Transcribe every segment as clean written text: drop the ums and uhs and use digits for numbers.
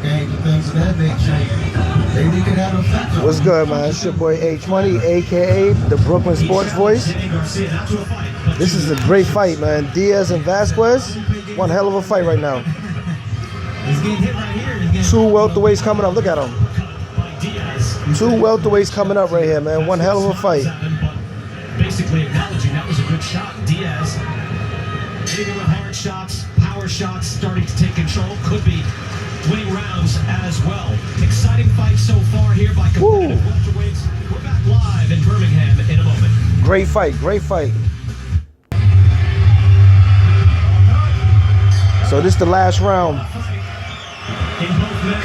games and things of that nature. Maybe he could have an effect on What's good, man? It's your boy H Money, aka the Brooklyn Sports Voice. This is a great fight, man. Diaz and Vasquez, one hell of a fight right now. Two welterweights coming up. Look at them. Two welterweights coming up right here, man. One hell of a fight. Basically acknowledging that was a good shot. Diaz hitting with hard shots, power shots, starting to take control. Could be winning rounds as well. Exciting fight so far here by competitive welterweights. We're back live in Birmingham in a moment. Great fight, great fight. So this is the last round.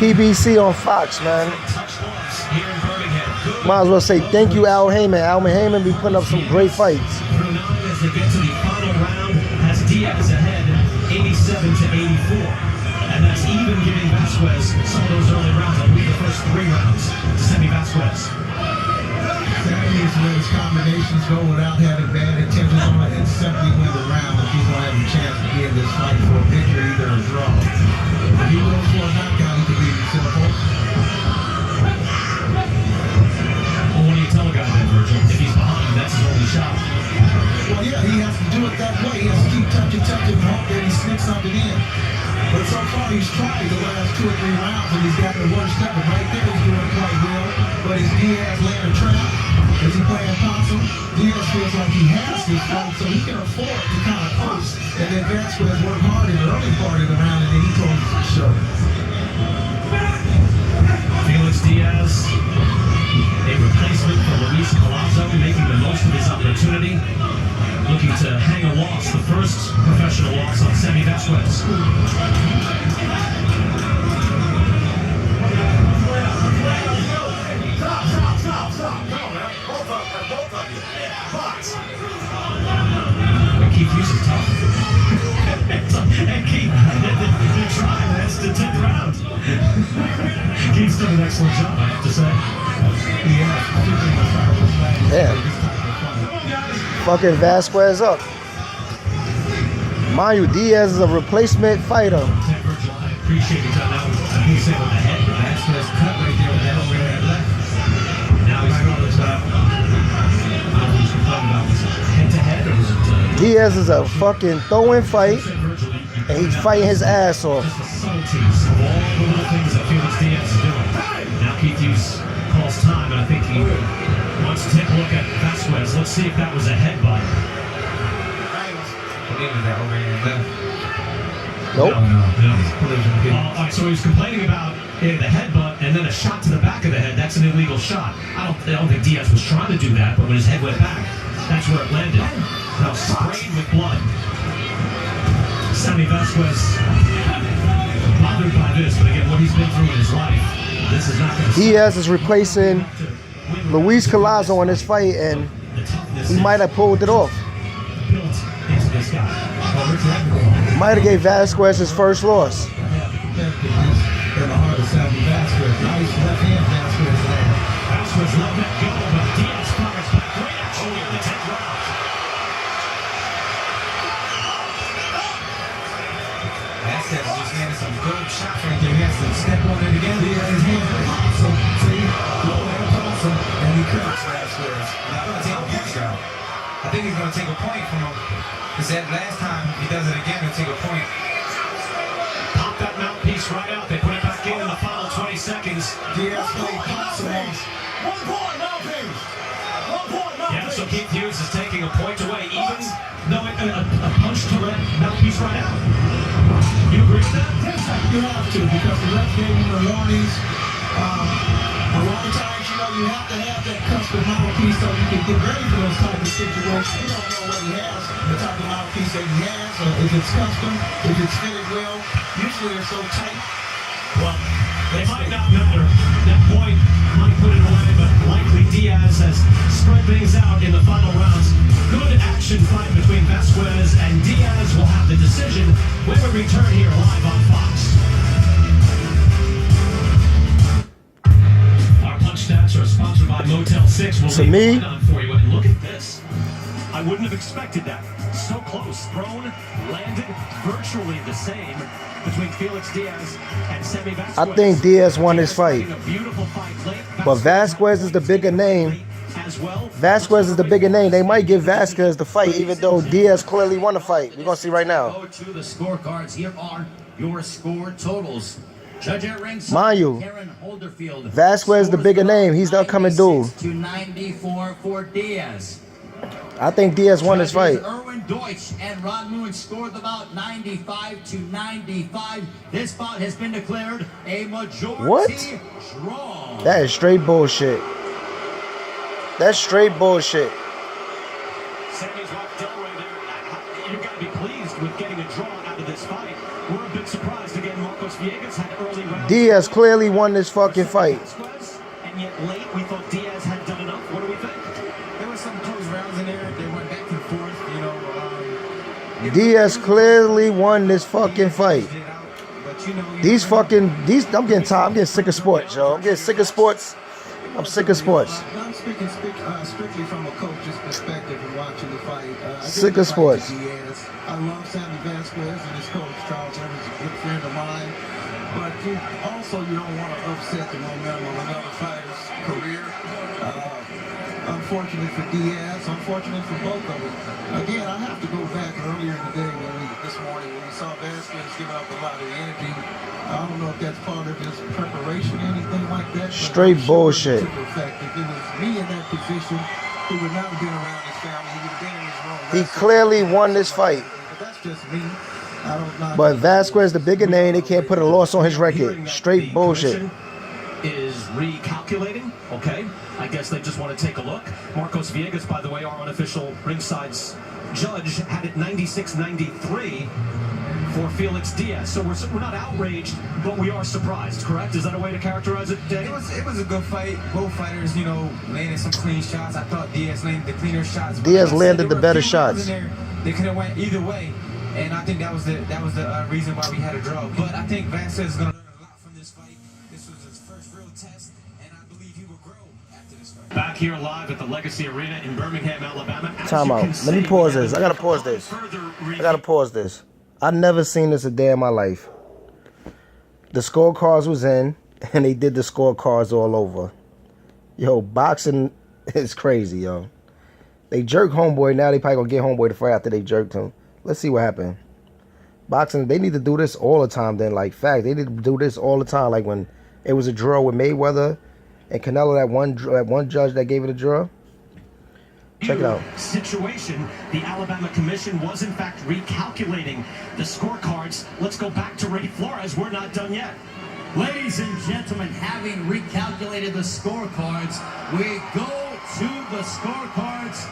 PBC on Fox, man. Might as well say thank you, Al Heyman. Al Heyman be putting up some great fights. As they get to the final round, has Diaz ahead 87-84. And that's even giving Vasquez some of those early rounds. I believe the first 3 rounds to Sammy Vasquez. Sammy needs to let his combinations go without having bad intentions on it and simply win the round if he's going to have a chance to be in this fight for a victory, either a draw. If he goes for a knockout, he can beat himself up. Well, what do you tell a guy then, Virgil? If he's behind, that's his only shot. Well, yeah, he has to do it that way. He has to keep touching, and hope that he sneaks something in. But so far, he's tried the last 2 or 3 rounds, and he's got the worst of it. Right there, he's doing quite well. But is Diaz laying a trap? Is he playing possum? Diaz feels like he has this fight, so he can afford to kind of post. And then Vasquez work hard in the early part of the round, and then he closes the show. Felix Diaz, a replacement for Luis Collazo, making the most of his opportunity. Looking to hang a loss, the first professional loss on Sammy Vasquez. Stop, come on, man. Both of you. Box. Keith Hughes is tough. And Keith, you're trying, that's the 10th round. Keith's done an excellent job, I have to say. Yeah. Fucking Vasquez up. Mind you, Diaz is a replacement fighter. I appreciate it. I think say with the head, the Vasquez cut right there with that overhead left. Now he's going to top. I don't know who's complaining about this. Head-to-head or was it? Diaz is a fucking throw-in fight, and he's fighting his ass off. Just the subtleties of all the little things that Felix Diaz is doing. Now Keith Hughes calls time, and I think he wants to take a look at Vasquez. Let's see if that was a headbutt. Nope. No. All right, so he was complaining about the headbutt and then a shot to the back of the head. That's an illegal shot. I don't think Diaz was trying to do that, but when his head went back, that's where it landed. Now sprayed with blood. Sammy Vasquez bothered by this, but again, what he's been through in his life, this is not going to. Diaz is replacing Luis Collazo in this fight, and he might have pulled it off. Might have gave Vasquez his first loss. In the heart of Sammy Vasquez. Nice left hand Vasquez. Vasquez let that go, but Diaz fires back. Great action here in the 10th round. Vasquez just landed some good shots right there. He has to step on it again. He has his hand awesome. See? Low and awesome. And he cracks Vasquez. Not going to take a point, though. I think he's going to take a point from him. Because that last time he does it again, he'll take a point. Pop that mouthpiece right out. They put it back in the final 20 seconds. Diaz played possum. 1 point, mouthpiece. 1 point, mouthpiece. Yeah, so Keith Hughes is taking a point away, even though a punch to the mouthpiece right out. You agree with that? Yes, you have to, because the ref gave him the warnings. A lot of times, you have to have that custom mouthpiece so you can get ready for those type of situations. You don't know what he has, the type of mouthpiece that he has, or if it's custom, if it's fitted well. Usually they're so tight. Well, they might not matter. That point might put it away, but likely Diaz has spread things out in the final rounds. Good action fight between Vasquez and Diaz. Will have the decision when we return here live on Fox. Our punch stats are sponsored by Motel 6. We'll To me, on for you. And look at this. I wouldn't have expected that. so close. Thrown, landed, virtually the same between Felix Diaz and Sammy Vasquez. I think Diaz won this fight. A beautiful fight late. But Vasquez is the bigger name. As well. Vasquez is the bigger name. They might give Vasquez the fight, even though Diaz clearly won the fight. We're going to see right now. Go to the scorecards. Here are your score totals. Judge at ringside, Mind you, Karen Holderfield. Vasquez the bigger name. He's the upcoming dude. 96-94 for Diaz. I think Diaz won this fight. Erwin Deutsch and Ron Moon scored the bout 95-95. This bout has been declared a majority draw. That is straight bullshit. That's straight bullshit. Sammy's wife Delray there. You've got to be pleased with getting a draw out of this fight. We're a bit surprised again. Marcos Villegas had early rounds. Diaz clearly won this fucking fight. And yet late we thought Diaz had done enough. What do we think? There were some close rounds in there. They went back and forth, you know. Diaz clearly won this fucking fight. But, you know, I'm getting tired. I'm getting sick of sports, yo. I'm getting sick of sports. I'm sick of sports. I'm speaking strictly from a coach's perspective and watching the fight. Sick of sports. Diaz. I love Sammy Vasquez and his coach, Charles Evans, a good friend of mine. But you don't want to upset the momentum of another fighter's career. Unfortunate for Diaz, unfortunate for both of them. Again, I have to go back earlier in the day this morning when we saw Vasquez giving up a lot of energy. I don't know if that's part of his preparation or anything like that. Straight bullshit. If it was me in that position, he would not have been around his family. He would have been in his room. He clearly won this fight. But that's just me. I don't know. But Vasquez, the bigger name, they can't put a loss on his record. Straight bullshit. Is recalculating. Okay, I guess they just want to take a look. Marcos Villegas, by the way, our unofficial ringside's judge, had it 96-93 for Felix Diaz. So we're not outraged, but we are surprised. Correct? Is that a way to characterize it, Danny? It was a good fight. Both fighters, you know, landed some clean shots. I thought Diaz landed the cleaner shots. Diaz landed the better shots. They could have went either way, and I think that was the reason why we had a draw. But I think Vasquez is going to learn a lot from this fight. This was his first real test, and I believe he will grow after this fight. Back here live at the Legacy Arena in Birmingham, Alabama. Time out. Let me pause this. I gotta pause this. I've never seen this a day in my life. The scorecards was in, and they did the scorecards all over. Yo, boxing is crazy, yo. They jerk homeboy. Now they probably gonna get homeboy to fight after they jerked him. Let's see what happened. Boxing, they need to do this all the time then. Like, fact, they need to do this all the time. Like when it was a draw with Mayweather and Canelo, that one judge that gave it a draw. Check it out. Situation, the Alabama Commission was in fact recalculating the scorecards. Let's go back to Ray Flores. We're not done yet. Ladies and gentlemen, having recalculated the scorecards, we go to the scorecards.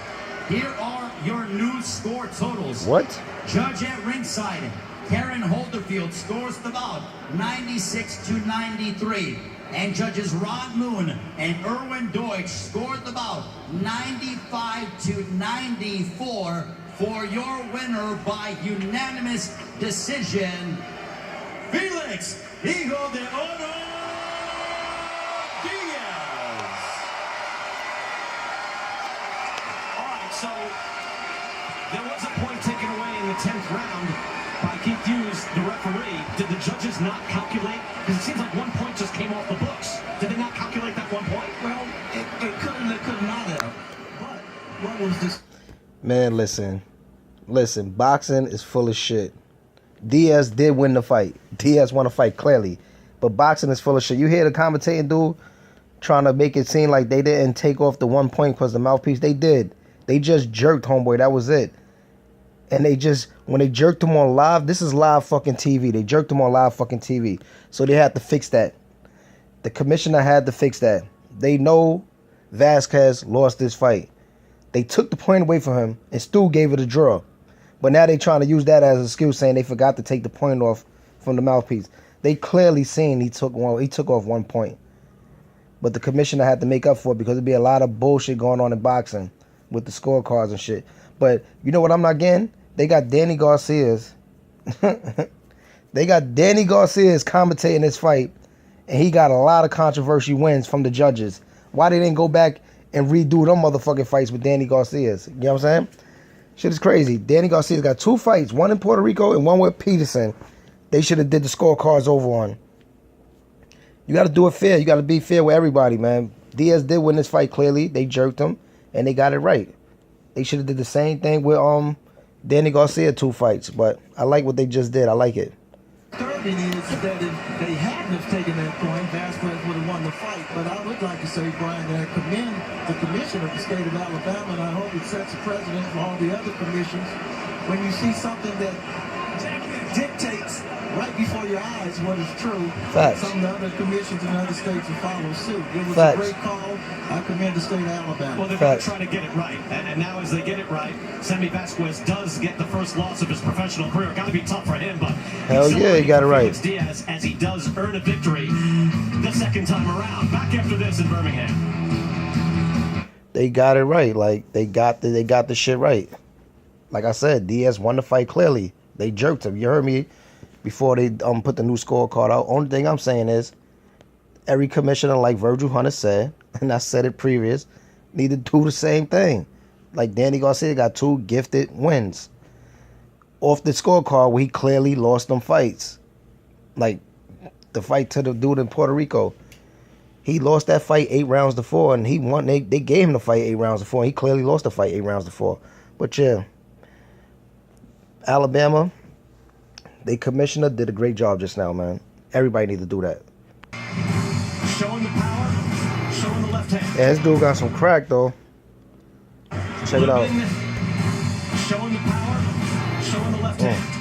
Here are your new score totals. What? Judge at ringside, Karen Holderfield scores the bout 96-93. And judges Ron Moon and Erwin Deutsch scored the bout 95-94 for your winner by unanimous decision, Felix Hijo de Oro Diaz. All right, so there was a point taken away in the 10th round by Keith Hughes, the referee. Did the judges not calculate? Because it seems like 1 point just came off the books. Did they not calculate that 1 point? Well, it could not have. But what was this? Man, listen. Boxing is full of shit. Diaz did win the fight. Diaz won the fight clearly. But boxing is full of shit. You hear the commentating dude trying to make it seem like they didn't take off the 1 point because the mouthpiece. They did. They just jerked homeboy. That was it. And when they jerked him on live, this is live fucking TV. They jerked him on live fucking TV. So they had to fix that. The commissioner had to fix that. They know Vasquez lost this fight. They took the point away from him and still gave it a draw. But now they trying to use that as an excuse, saying they forgot to take the point off from the mouthpiece. They clearly seen he took off 1 point. But the commissioner had to make up for it because there'd be a lot of bullshit going on in boxing with the scorecards and shit. But you know what I'm not getting? They got Danny Garcia's. They got Danny Garcia's commentating this fight, and he got a lot of controversy wins from the judges. Why they didn't go back and redo them motherfucking fights with Danny Garcia's? You know what I'm saying? Shit is crazy. Danny Garcia's got 2 fights, one in Puerto Rico and one with Peterson. They should have did the scorecards over on. You got to do it fair. You got to be fair with everybody, man. Diaz did win this fight clearly. They jerked him, and they got it right. They should have did the same thing with Danny Garcia 2 fights. But I like what they just did. I like it. Disturbing is that if they hadn't have taken that point, Vasquez would have won the fight. But I would like to say, Brian, that I commend the commissioner of the state of Alabama, and I hope it sets a precedent for all the other commissions. When you see something that dictates right before your eyes what is true, Facts. some of the other commissions in other states will follow suit. It was Facts. a great call. I commend the state of Alabama. Well, they're going to try to get it right. And now as they get it right, Sammy Vasquez does get the first loss of his professional career. Got to be tough for him, but Hell yeah, he got it right. Felix Diaz, as he does earn a victory the second time around. Back after this in Birmingham. They got it right. Like they got the shit right. Like I said, Diaz won the fight clearly. They jerked him. You heard me before they put the new scorecard out. Only thing I'm saying is every commissioner, like Virgil Hunter said, and I said it previous, need to do the same thing. Like Danny Garcia got 2 gifted wins off the scorecard where he clearly lost them fights. Like the fight to the dude in Puerto Rico. He lost that fight 8 rounds to 4, and he won. They gave him the fight 8 rounds to 4, and he clearly lost the fight 8 rounds to 4. But yeah, Alabama, they commissioner did a great job just now, man. Everybody need to do that. Showing the power, showing the left hand. Yeah, this dude got some crack though. Check it out. Showing the power, showing the left hand.